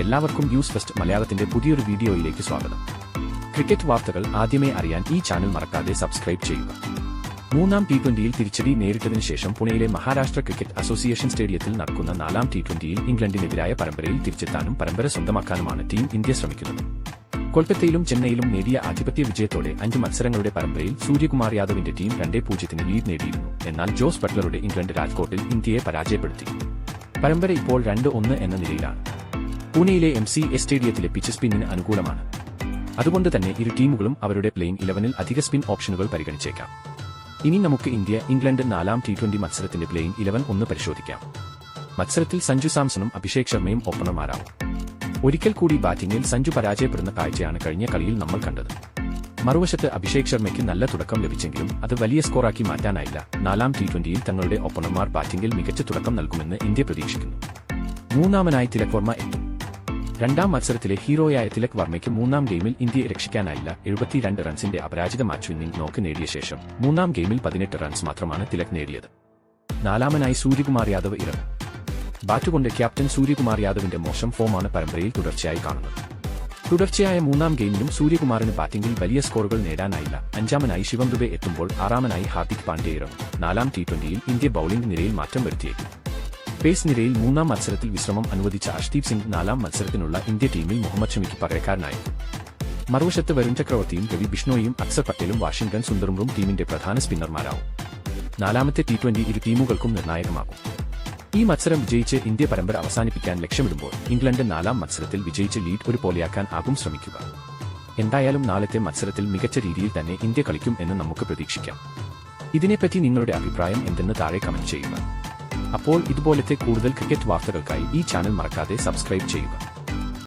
എല്ലാവർക്കും news first മലയാളത്തിന്റെ പുതിയൊരു വീഡിയോയിലേക്ക് സ്വാഗതം. ക്രിക്കറ്റ് വാർത്തകൾ ആദ്യമേ അറിയാൻ ഈ ചാനൽ മറക്കാതെ സബ്സ്ക്രൈബ് ചെയ്യുക. മൂന്നാം ടി20യിൽ തിരിച്ചടി നേരിട്ടതിനു ശേഷം പുണെയിലെ മഹാരാഷ്ട്ര ക്രിക്കറ്റ് അസോസിയേഷൻ സ്റ്റേഡിയത്തിൽ നടക്കുന്ന നാലാം ടി20യിൽ ഇംഗ്ലണ്ടിനെതിരായ പരമ്പരയിൽ തിരിച്ചെത്താനും പരമ്പര സ്വന്തമാക്കാനുമാണ് ടീം ഇന്ത്യ ശ്രമിക്കുന്നത്. കൊൽക്കത്തയിലും ചെന്നൈയിലും നേടിയ ആധിപത്യ വിജയത്തോടെ 5 മത്സരങ്ങളുടെ പരമ്പരയിൽ സൂര്യകുമാർ യാദവിന്റെ ടീം 2-0 ലീഡ് നേടിയിരുന്നു. എന്നാൽ ജോസ് ബട്ട്ലറുടെ ഇംഗ്ലണ്ട് രാജ്കോട്ടിൽ ഇന്ത്യയെ പരാജയപ്പെടുത്തി. പരമ്പര ഇപ്പോൾ 2-1 എന്ന നിലയിലാണ്. പൂനെയിലെ MCA സ്റ്റേഡിയത്തിലെ പിച്ച് സ്പിന്നിന് അനുകൂലമാണ്. അതുകൊണ്ട് തന്നെ ഇരു ടീമുകളും അവരുടെ പ്ലേയിങ് 11ൽ അധിക സ്പിൻ ഓപ്ഷനുകൾ പരിഗണിച്ചേക്കാം. ഇനി നമുക്ക് ഇന്ത്യ ഇംഗ്ലണ്ട് നാലാം ടി20 മത്സരത്തിന്റെ പ്ലേയിങ് 11 ഒന്ന് പരിശോധിക്കാം. മത്സരത്തിൽ സഞ്ജു സാംസണും അഭിഷേക് ശർമ്മയും ഓപ്പണർമാരാവും. ഒരിക്കൽ കൂടി ബാറ്റിംഗിൽ സഞ്ജു പരാജയപ്പെടുന്ന കാഴ്ചയാണ് കഴിഞ്ഞ കളിയിൽ നമ്മൾ കണ്ടത്. മറുവശത്ത് അഭിഷേക് ശർമ്മയ്ക്ക് നല്ല തുടക്കം ലഭിച്ചെങ്കിലും അത് വലിയ സ്കോറാക്കി മാറ്റാനായില്ല. നാലാം ടി20യിൽ തങ്ങളുടെ ഓപ്പണർമാർ ബാറ്റിംഗിൽ മികച്ച തുടക്കം നൽകുമെന്ന് ഇന്ത്യ പ്രതീക്ഷിക്കുന്നു. മൂന്നാമനായി തിലക് വർമ്മ എത്തും. രണ്ടാം മത്സരത്തിലെ ഹീറോയായ തിലക് വർമ്മയ്ക്ക് മൂന്നാം ഗെയിമിൽ ഇന്ത്യയെ രക്ഷിക്കാനായില്ല. 72 റൺസിന്റെ അപരാജിത മാച്ച് വിന്നിംഗ് നോക്ക് നേടിയ ശേഷം മൂന്നാം ഗെയിമിൽ 18 റൺസ് മാത്രമാണ് തിലക് നേടിയത്. നാലാമനായി സൂര്യകുമാർ യാദവ് ഇറങ്ങും. ബാറ്റുകൊണ്ട് ക്യാപ്റ്റൻ സൂര്യകുമാർ യാദവിന്റെ മോശം ഫോമാണ് പരമ്പരയിൽ തുടർച്ചയായി കാണുന്നത്. തുടർച്ചയായ മൂന്നാം ഗെയിമിലും സൂര്യകുമാറിന് ബാറ്റിംഗിൽ വലിയ സ്കോറുകൾ നേടാനായില്ല. അഞ്ചാമനായി ശിവം ദുബെ എത്തുമ്പോൾ ആറാമനായി ഹാർദിക് പാണ്ഡ്യ ഇറങ്ങും. നാലാം ടി20യിൽ ഇന്ത്യ ബൌളിംഗ് നിരയിൽ മാറ്റം വരുത്തിയേക്കും. പേസ് നിരയിൽ മൂന്നാം മത്സരത്തിൽ വിശ്രമം അനുവദിച്ച അർഷ്ദീപ് സിംഗ് നാലാം മത്സരത്തിനുള്ള ഇന്ത്യ ടീമിൽ മുഹമ്മദ് ഷമിക്ക് പകരക്കാരനായിരിക്കും. മറുവശത്ത് വരുൺ ചക്രവർത്തിയും രവി ബിഷ്ണോയും അക്സർ പട്ടേലും വാഷിംഗ്ടൺ സുന്ദറും ടീമിന്റെ പ്രധാന സ്പിന്നർമാരാവും. നാലാമത്തെ ടി20 ഇരു ടീമുകൾക്കും നിർണായകമാകും. ഈ മത്സരം വിജയിച്ച് ഇന്ത്യ പരമ്പര അവസാനിപ്പിക്കാൻ ലക്ഷ്യമിടുമ്പോൾ ഇംഗ്ലണ്ട് നാലാം മത്സരത്തിൽ വിജയിച്ച് ലീഡ് ഒരുപോലെയാക്കാൻ ആകും ശ്രമിക്കുക. എന്തായാലും നാളത്തെ മത്സരത്തിൽ മികച്ച രീതിയിൽ തന്നെ ഇന്ത്യ കളിക്കും എന്ന് നമുക്ക് പ്രതീക്ഷിക്കാം. ഇതിനെപ്പറ്റി നിങ്ങളുടെ അഭിപ്രായം എന്തെന്ന് താഴെ കമന്റ് ചെയ്യുക. അപ്പോൾ ഇതുപോലത്തെ കൂടുതൽ ക്രിക്കറ്റ് വാർത്തകൾക്കായി ഈ ചാനൽ മറക്കാതെ സബ്സ്ക്രൈബ് ചെയ്യുക.